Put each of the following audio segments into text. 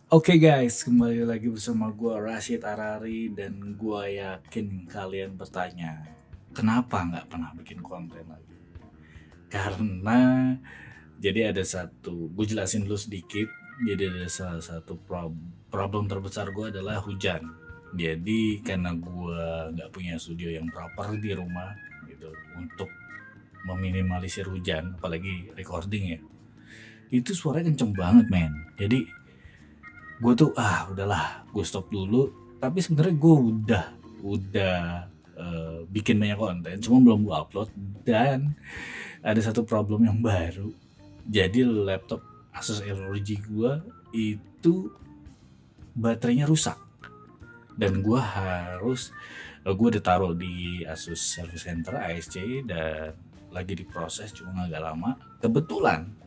Oke guys, kembali lagi bersama gua Rashid Arari dan gua yakin kalian bertanya, kenapa nggak pernah bikin konten lagi? Karena jadi ada satu, gue jelasin dulu sedikit. Jadi ada salah satu problem terbesar gue adalah hujan. Jadi karena gua nggak punya studio yang proper di rumah gitu untuk meminimalisir hujan, apalagi recording ya, itu suaranya kenceng banget men. Jadi gue tuh udahlah gue stop dulu, tapi sebenarnya gue udah bikin banyak konten cuma belum gue upload. Dan ada satu problem yang baru, jadi laptop Asus ROG gue itu baterainya rusak dan gue udah taruh di Asus Service Center ASC dan lagi diproses cuma agak lama. Kebetulan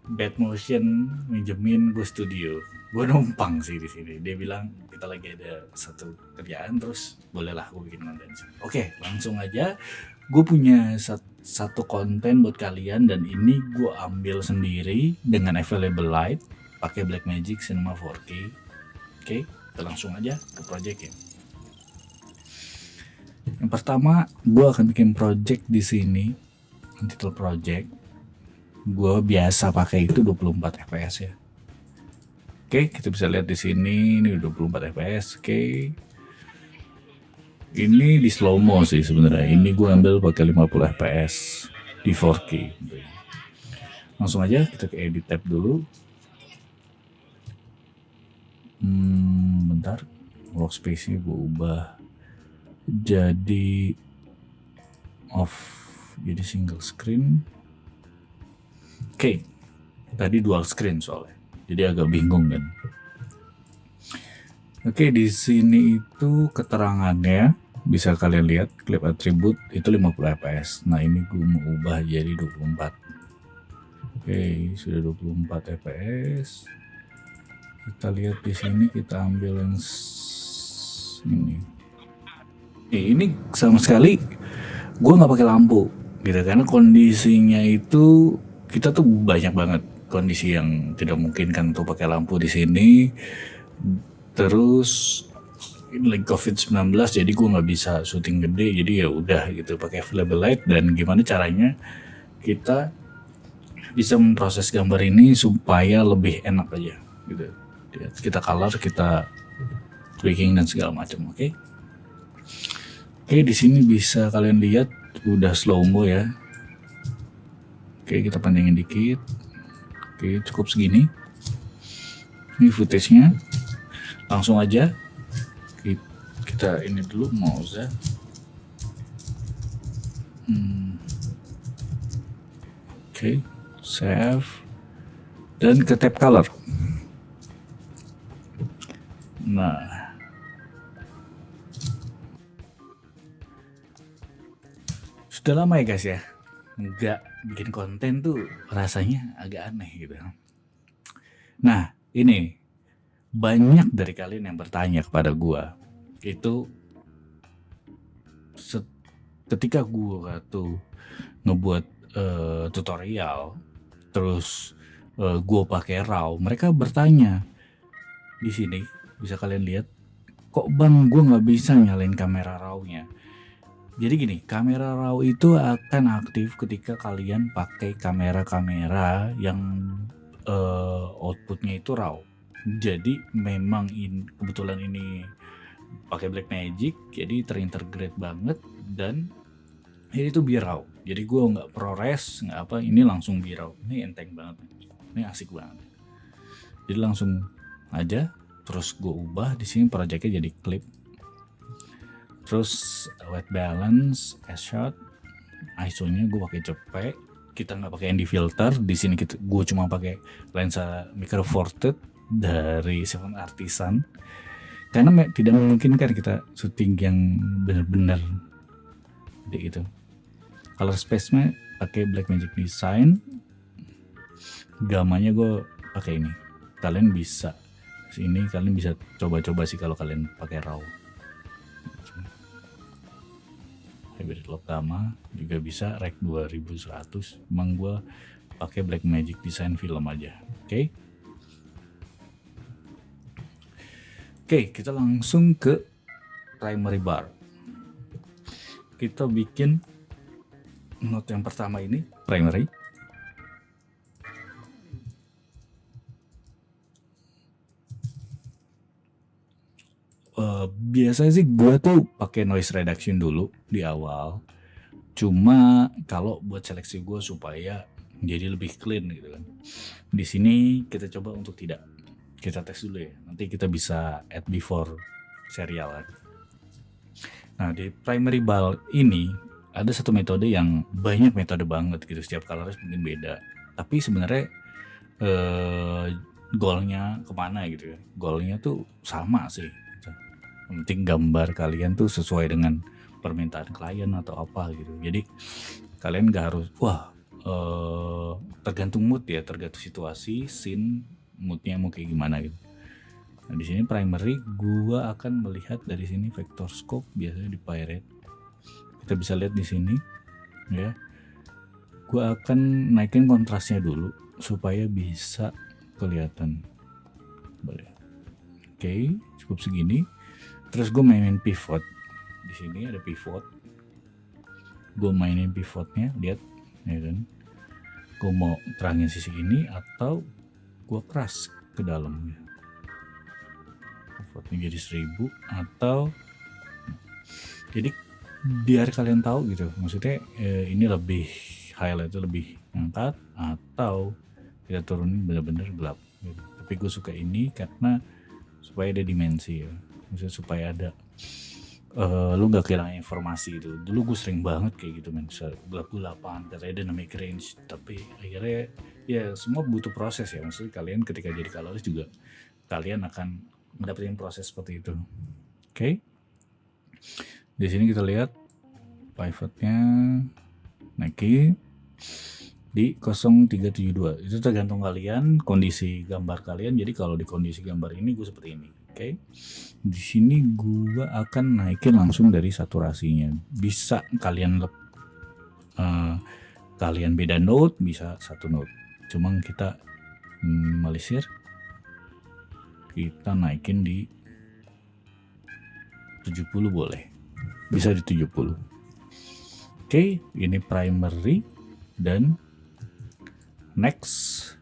Bad Motion minjemin gue studio. Gue numpang sih di sini. Dia bilang kita lagi ada satu kerjaan, terus bolehlah gue bikin konten. Oke, langsung aja. Gue punya satu konten buat kalian dan ini gue ambil sendiri dengan available light pakai Blackmagic Cinema 4K. Oke, kita langsung aja ke project ya. Yang pertama, gue akan bikin project di sini. Title project gue biasa pakai itu 24 fps ya. Oke, kita bisa lihat di sini ini 24 fps. Oke. Ini di slow mo sih sebenarnya. Ini gue ambil pakai 50 fps di 4K. Langsung aja kita ke edit tab dulu. Bentar. Workspace-nya gue ubah jadi off, jadi single screen. Oke, tadi dual screen soalnya, jadi agak bingung kan. Oke, di sini itu keterangannya bisa kalian lihat, clip attribute itu 50 fps. Nah ini gue mau ubah jadi 24. Oke, sudah 24 fps. Kita lihat di sini, kita ambil yang ini. Ini sama sekali gue nggak pakai lampu gitu, karena kondisinya itu kita tuh banyak banget kondisi yang tidak mungkin kan untuk pakai lampu di sini. Terus ini lagi COVID-19, jadi gue nggak bisa syuting gede, jadi ya udah gitu pakai available light. Dan gimana caranya kita bisa memproses gambar ini supaya lebih enak aja gitu. Kita color, kita tweaking dan segala macam. Oke, di sini bisa kalian lihat udah slow mo ya. Oke, kita panjangin dikit. Oke, cukup segini. Ini footage-nya. Langsung aja kita ini dulu mouse ya. Oke, save dan ke tab color. Nah, sudah lama ya guys ya nggak bikin konten tuh, rasanya agak aneh gitu. Nah, ini banyak dari kalian yang bertanya kepada gua itu ketika gua tuh ngebuat tutorial, terus gua pakai RAW, mereka bertanya di sini bisa kalian lihat, kok bang gua nggak bisa nyalain kamera RAW-nya. Jadi gini, kamera RAW itu akan aktif ketika kalian pakai kamera-kamera yang outputnya itu RAW. Jadi memang kebetulan ini pakai Blackmagic, jadi terintegrate banget dan ini tuh BRAW. Jadi gue nggak ProRes, nggak apa, ini langsung BRAW. Ini enteng banget, ini asik banget. Jadi langsung aja, terus gue ubah di sini projectnya jadi clip. Terus white balance, S-shot, ISO-nya gue pakai cepet. Kita nggak pakai ND filter. Di sini gue cuma pakai lensa micro four thirds dari Seven Artisan. Karena tidak memungkinkan kita syuting yang benar-benar gede gitu. Color space-nya pakai Blackmagic Design. Gamanya gue pakai ini. Kalian bisa coba-coba sih kalau kalian pakai RAW. Hybrid lock gamma juga bisa, rec 2100. Emang gue pakai Blackmagic Design film aja. Oke. Oke, kita langsung ke primary bar. Kita bikin node yang pertama ini primary. Biasanya sih gue tuh pakai noise reduction dulu di awal. Cuma kalau buat seleksi gue supaya jadi lebih clean gitu kan. Di sini kita coba untuk tidak. Kita tes dulu ya. Nanti kita bisa add before serial kan. Nah, di primary bar ini ada satu metode yang banyak metode banget gitu. Setiap colorist mungkin beda. Tapi sebenarnya goalnya kemana gitu ya. Goalnya tuh sama sih. Yang penting gambar kalian tuh sesuai dengan permintaan klien atau apa gitu. Jadi kalian gak harus tergantung mood ya, tergantung situasi, scene, moodnya mau kayak gimana gitu. Nah, di sini primary gua akan melihat dari sini vector scope biasanya di pirate. Kita bisa lihat di sini ya. Gua akan naikin kontrasnya dulu supaya bisa kelihatan. Boleh. Oke, cukup segini. Terus gue mainin pivot. Di sini ada pivot. Gue mainin pivotnya, lihat ya kan. Gue mau terangin sisi ini atau gue keras ke dalam. Pivotnya jadi 1000 atau jadi biar kalian tahu gitu. Maksudnya ini lebih highlight lebih ngangkat atau kita turunin benar-benar gelap gitu. Tapi gue suka ini karena supaya ada dimensi ya. Maksudnya supaya ada lu gak kehilangan informasi gitu. Dulu gue sering banget kayak gitu men, gelap-gelapan katanya dynamic range, tapi akhirnya ya semua butuh proses ya. Maksudnya kalian ketika jadi colorist juga kalian akan mendapatkan proses seperti itu. Oke. Di sini kita lihat pivotnya naikin di 0372. Itu tergantung kalian, kondisi gambar kalian. Jadi kalau di kondisi gambar ini gue seperti ini. Oke. Di sini gue akan naikin langsung dari saturasinya. Bisa kalian kalian beda node, bisa satu node. Cuma kita minimalisir. Kita naikin di 70 boleh. Bisa di 70. Oke, ini primary dan next.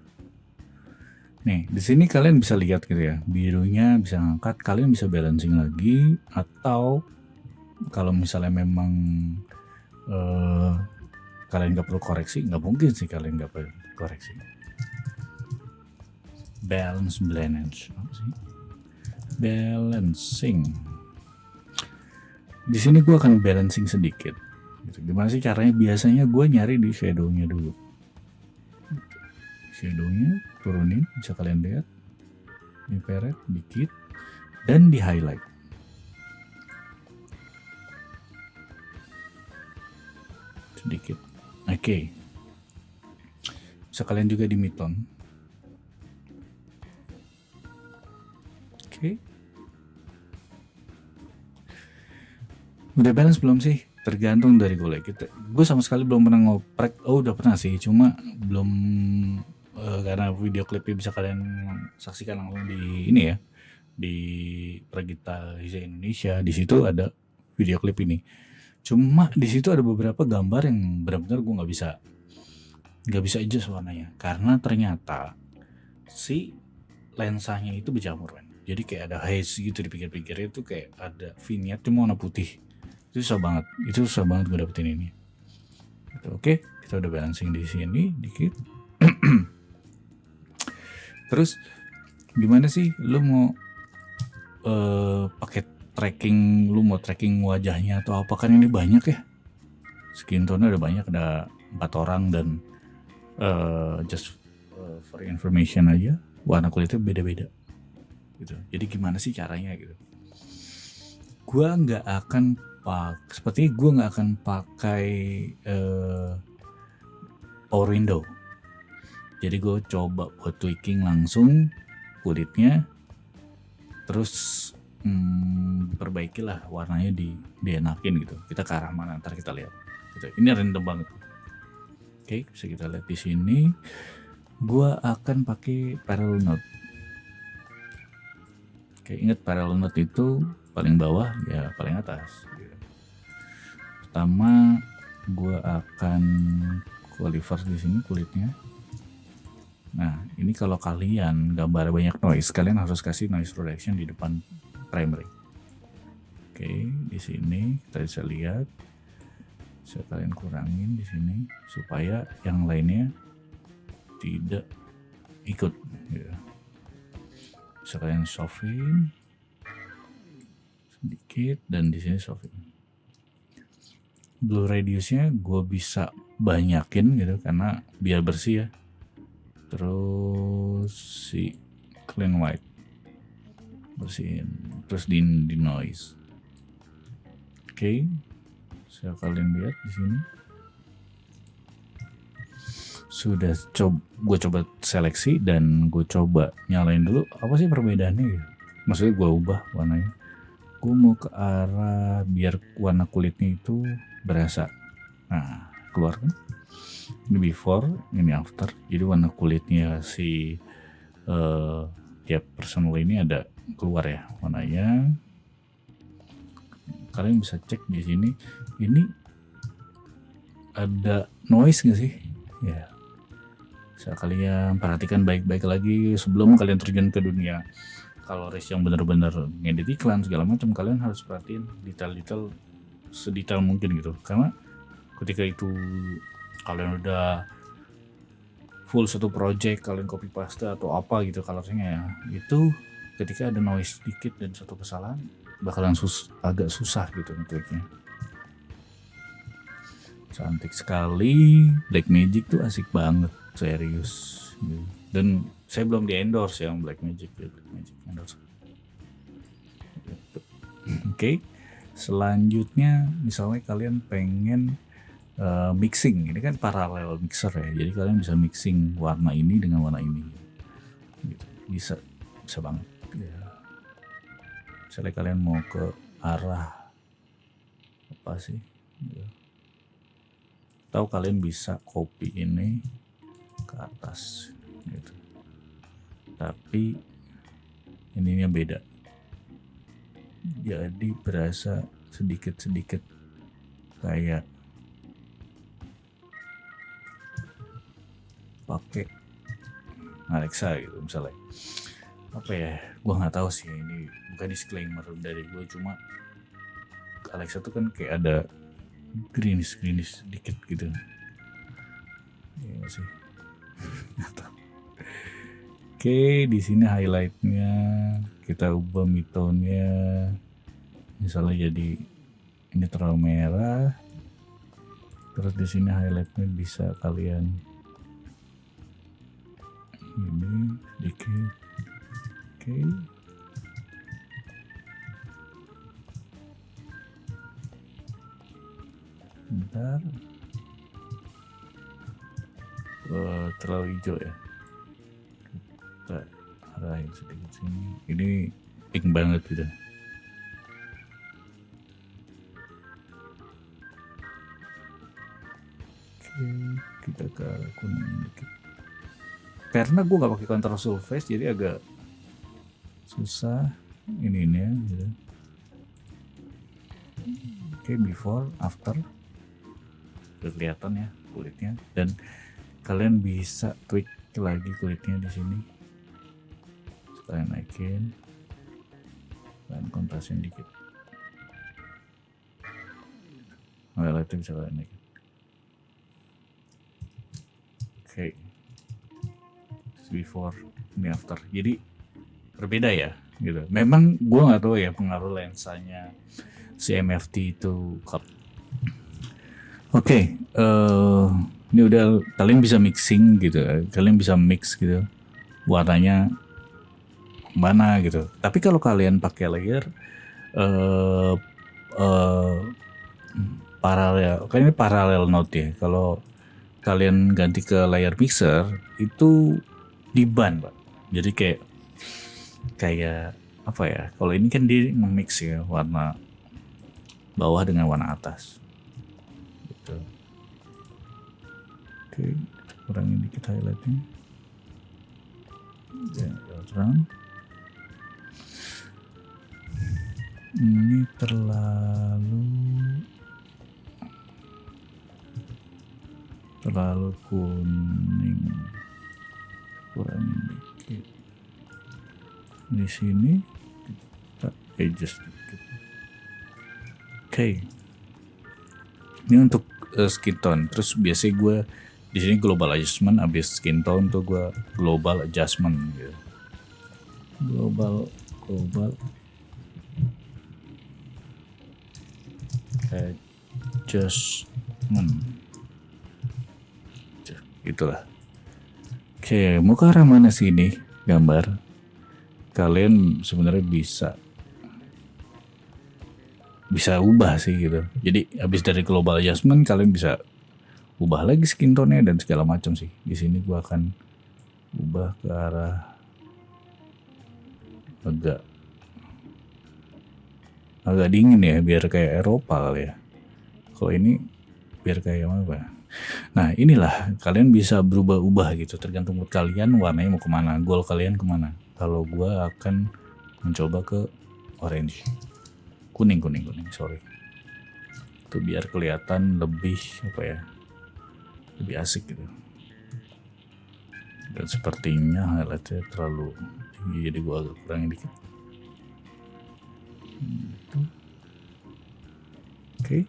Nih, di sini kalian bisa lihat gitu ya, birunya bisa ngangkat, kalian bisa balancing lagi, atau kalau misalnya memang kalian nggak perlu koreksi, nggak mungkin sih kalian nggak perlu koreksi. Balance blendage, apa sih? Balancing. Di sini gue akan balancing sedikit. Gimana sih caranya? Biasanya gue nyari di shadownya dulu. Shadownya turunin, bisa kalian lihat di peret dikit dan di highlight sedikit. Oke. Bisa kalian juga di midtone. Oke. Udah balance belum sih? Tergantung dari gue. Gue sama sekali belum pernah ngoprek. Oh, udah pernah sih, cuma belum karena video klipnya bisa kalian saksikan langsung di ini ya, di Pragita Hiza Indonesia. Di situ ada video klip ini. Cuma di situ ada beberapa gambar yang benar-benar gue nggak bisa adjust warnanya karena ternyata si lensanya itu berjamur kan. Jadi kayak ada haze gitu di pinggir-pinggirnya, itu kayak ada vignette cuma warna putih. Itu susah banget gue dapetin ini. Oke, kita udah balancing di sini dikit. Terus gimana sih lu mau pakai tracking, lu mau tracking wajahnya atau apa, kan ini banyak ya, skin tone ada banyak, ada 4 orang dan just for information aja warna kulitnya beda-beda gitu. Jadi gimana sih caranya gitu? Gue nggak akan pakai power window. Jadi gue coba buat tweaking langsung kulitnya, terus perbaikilah warnanya, dienakin gitu. Kita ke arah mana ntar kita lihat. Gitu. Ini random banget. Oke, bisa kita lihat di sini. Gue akan pakai parallel node. Kayak ingat parallel note itu paling bawah ya paling atas. Pertama gue akan qualifier di sini kulitnya. Nah ini kalau kalian gambar banyak noise, kalian harus kasih noise reduction di depan primary. Oke, di sini kita bisa lihat, bisa kalian kurangin di sini supaya yang lainnya tidak ikut. Ya. Bisa kalian soften sedikit dan di sini soften. Blue radiusnya gue bisa banyakin gitu karena biar bersih ya. Terus si clean white bersihin, terus di noise. Oke, bisa kalian lihat di sini sudah gue coba seleksi dan gue coba nyalain dulu apa sih perbedaannya gitu. Maksudnya gue ubah warnanya, gue mau ke arah biar warna kulitnya itu berasa. Nah keluar kan, ini before ini after, jadi warna kulitnya si tiap personal ini ada keluar ya warnanya. Kalian bisa cek di sini, ini ada noise nggak sih ya. Bisa kalian perhatikan baik-baik lagi sebelum kalian terjun ke dunia coloris yang benar-benar ngedit iklan segala macam. Kalian harus perhatiin detail-detail sedetail mungkin gitu, karena ketika itu kalian udah full satu project, kalian copy paste atau apa gitu colornya ya, itu ketika ada noise sedikit dan satu kesalahan bakalan agak susah gitu ngekliknya. Cantik sekali, Blackmagic tuh asik banget, serius. Dan saya belum di endorse yang Blackmagic endorse. Oke, selanjutnya misalnya kalian pengen mixing, ini kan parallel mixer ya, jadi kalian bisa mixing warna ini dengan warna ini, gitu. bisa banget. Ya. Misalnya kalian mau ke arah apa sih? Ya. Atau kalian bisa copy ini ke atas gitu. Tapi ininya beda. Jadi berasa sedikit-sedikit kayak pakai Alexa gitu misalnya. Apa ya? Gua nggak tahu sih, ini bukan disclaimer dari gue, cuma Alexa tuh kan kayak ada greenish sedikit gitu. Iya sih. Oke, di sini highlightnya kita ubah midtone-nya, misalnya jadi ini terlalu merah. Terus di sini highlightnya bisa kalian ini sedikit. Oke. Bentar. Terlalu hijau ya. Kita arahin sedikit sini. Ini pink banget gitu. Oke, kita ke arah kuning dikit. Karena gue gak pakai control surface jadi agak susah ini ya gitu. Oke, before after kelihatan ya kulitnya, dan kalian bisa tweak lagi kulitnya di sini. Kalian naikin dan kontrasin dikit. Highlightnya bisa kalian naikin. Oke. Before ini after, jadi berbeda ya gitu. Memang gue nggak tahu ya pengaruh lensanya si MFT itu. Oke, ini udah kalian bisa mixing gitu, kalian bisa mix gitu warnanya mana gitu. Tapi kalau kalian pakai layer paralel, kan ini parallel node ya. Kalau kalian ganti ke layer mixer itu di ban, Pak. Jadi kayak apa ya? Kalau ini kan dia nge-mix ya warna bawah dengan warna atas. Gitu. Oke, kurangin dikit highlightnya. Ya, terang. Ini terlalu kuning, kurangin dikit. Di sini kita adjust dikit. Oke. Ini untuk skin tone. Terus biasanya gue di sini global adjustment, abis skin tone tuh gue global adjustment gitu. Global adjustment. Itulah. Oke, mau ke arah mana sih ini gambar? Kalian sebenarnya bisa ubah sih gitu. Jadi habis dari global adjustment kalian bisa ubah lagi skin tone-nya dan segala macam sih. Di sini gua akan ubah ke arah agak dingin ya, biar kayak Eropa kali ya. Kalau ini biar kayak apa? Nah inilah, kalian bisa berubah-ubah gitu, tergantung mood kalian warnanya mau kemana, goal kalian kemana. Kalau gue akan mencoba ke orange, kuning, sorry. Itu biar kelihatan lebih lebih asik gitu. Dan sepertinya highlightnya terlalu tinggi, jadi gue agak kurangin dikit. Oke.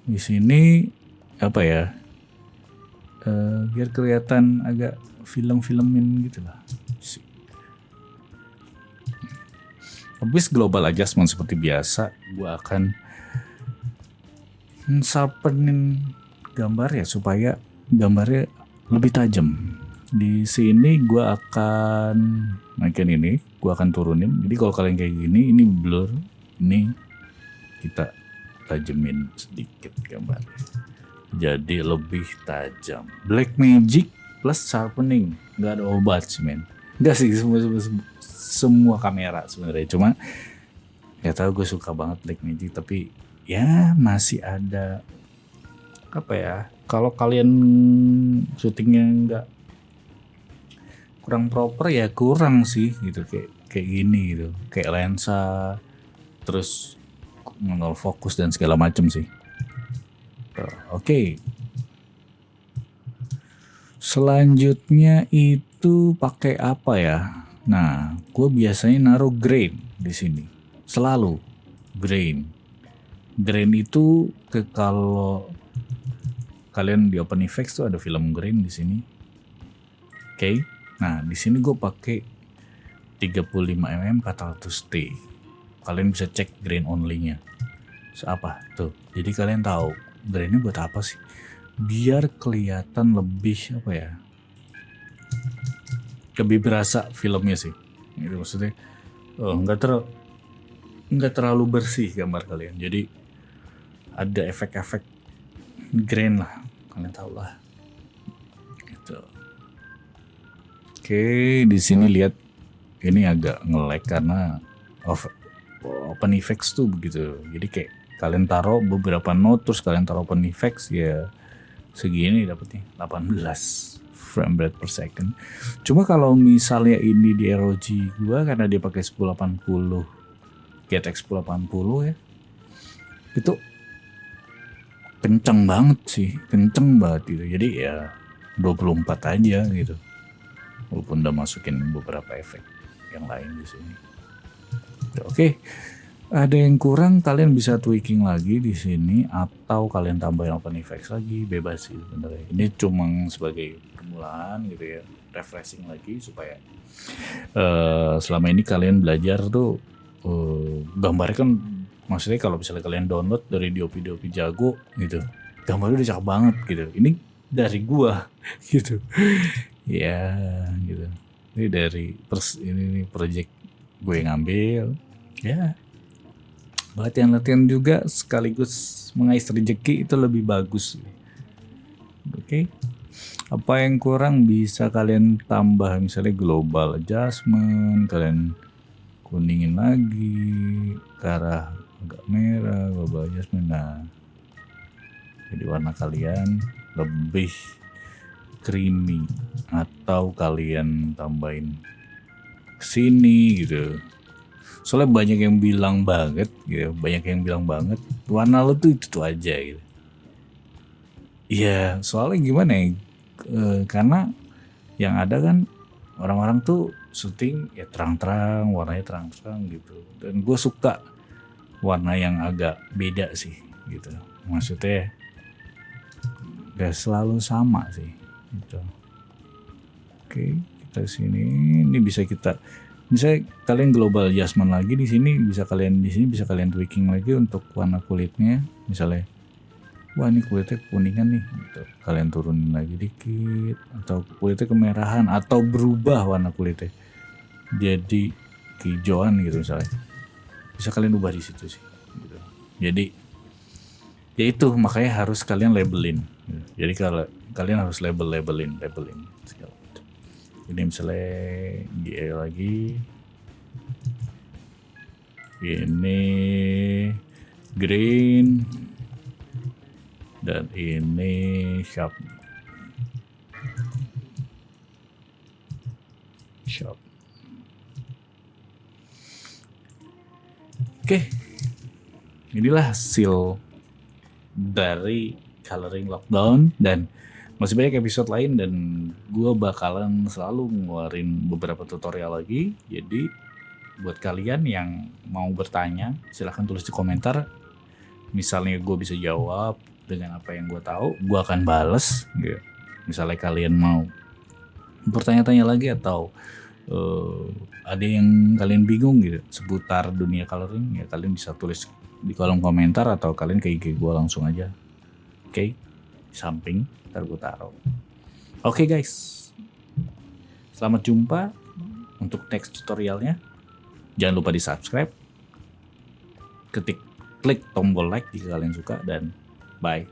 Di sini biar kelihatan agak film-filmin gitu lah. Habis global adjustment seperti biasa, gue akan sharpenin gambar ya supaya gambarnya lebih tajam. Di sini gue akan naikin ini, gue akan turunin. Jadi kalau kalian kayak gini, ini blur, ini kita tajemin sedikit gambarnya. Jadi lebih tajam. Black magic plus sharpening, nggak ada obat sih men. Nggak sih, semua kamera sebenarnya. Cuma nggak tahu, gue suka banget black magic, tapi ya masih ada kalau kalian syutingnya nggak kurang proper ya kurang sih gitu, kayak gini gitu, kayak lensa terus nol fokus dan segala macam sih. Oke. Selanjutnya itu pakai apa ya? Nah, gue biasanya naruh grain di sini. Selalu grain. Grain itu kalau kalian di Open Effects tuh ada film grain di sini. Oke. Nah, di sini gue pakai 35mm 400T. Kalian bisa cek grain only-nya. Apa tuh? Jadi kalian tahu grainnya buat apa sih? Biar kelihatan lebih lebih berasa filmnya sih. Itu maksudnya nggak terlalu bersih gambar kalian. Jadi ada efek-efek grain lah, kalian tahu lah. Gitu. Oke, di sini lihat ini agak nge-lag karena Open Effects tuh begitu. Jadi kayak kalian taruh beberapa note terus kalian taruh Open Effects ya segini dapetnya 18 frame rate per second. Cuma kalau misalnya ini di ROG gua karena dia pakai 1080 GTX 1080 ya, itu kenceng banget gitu. Jadi ya 24 aja gitu. Walaupun udah masukin beberapa efek yang lain di sini. Oke. Ada yang kurang kalian bisa tweaking lagi di sini atau kalian tambahin Open Effects lagi, bebas sih sebenarnya. Ini cuma sebagai permulaan gitu ya, refreshing lagi supaya selama ini kalian belajar tuh gambarnya kan, maksudnya kalau misalnya kalian download dari DOP jago gitu, gambarnya udah cakep banget gitu. Ini dari gua gitu. Ya gitu. Ini dari ini project gue ngambil ya. Latihan juga sekaligus mengais rezeki itu lebih bagus. Oke. Apa yang kurang bisa kalian tambah, misalnya global adjustment, kalian kuningin lagi ke arah agak merah, global adjustment. Nah, jadi warna kalian lebih creamy atau kalian tambahin sini gitu. Soalnya banyak yang bilang banget gitu, warna lo tuh itu aja gitu. Iya, soalnya gimana ya? Karena yang ada kan orang-orang tuh syuting ya terang-terang, warnanya terang-terang gitu. Dan gue suka warna yang agak beda sih gitu. Maksudnya gak selalu sama sih gitu. Oke, kita sini ini bisa kalian global adjustment lagi di sini, bisa kalian tweaking lagi untuk warna kulitnya. Misalnya wah ini kulitnya kuningan nih gitu. Kalian turunin lagi dikit, atau kulitnya kemerahan, atau berubah warna kulitnya jadi hijauan gitu misalnya, bisa kalian ubah di situ sih gitu. Jadi ya itu makanya harus kalian labelin gitu. Jadi kalau kalian harus labelin segala macam. Ini misalnya GA lagi, ini green, dan ini sharp. Oke, inilah hasil dari coloring lockdown, dan masih banyak episode lain, dan gue bakalan selalu ngeluarin beberapa tutorial lagi. Jadi buat kalian yang mau bertanya, silahkan tulis di komentar. Misalnya gue bisa jawab dengan apa yang gue tahu, gue akan bales gitu. Misalnya kalian mau bertanya-tanya lagi, atau ada yang kalian bingung gitu seputar dunia coloring, ya kalian bisa tulis di kolom komentar, atau kalian ke IG gue langsung aja. Oke, samping ntar gue taruh. Oke guys, selamat jumpa untuk next tutorialnya. Jangan lupa di subscribe, klik tombol like jika kalian suka, dan bye.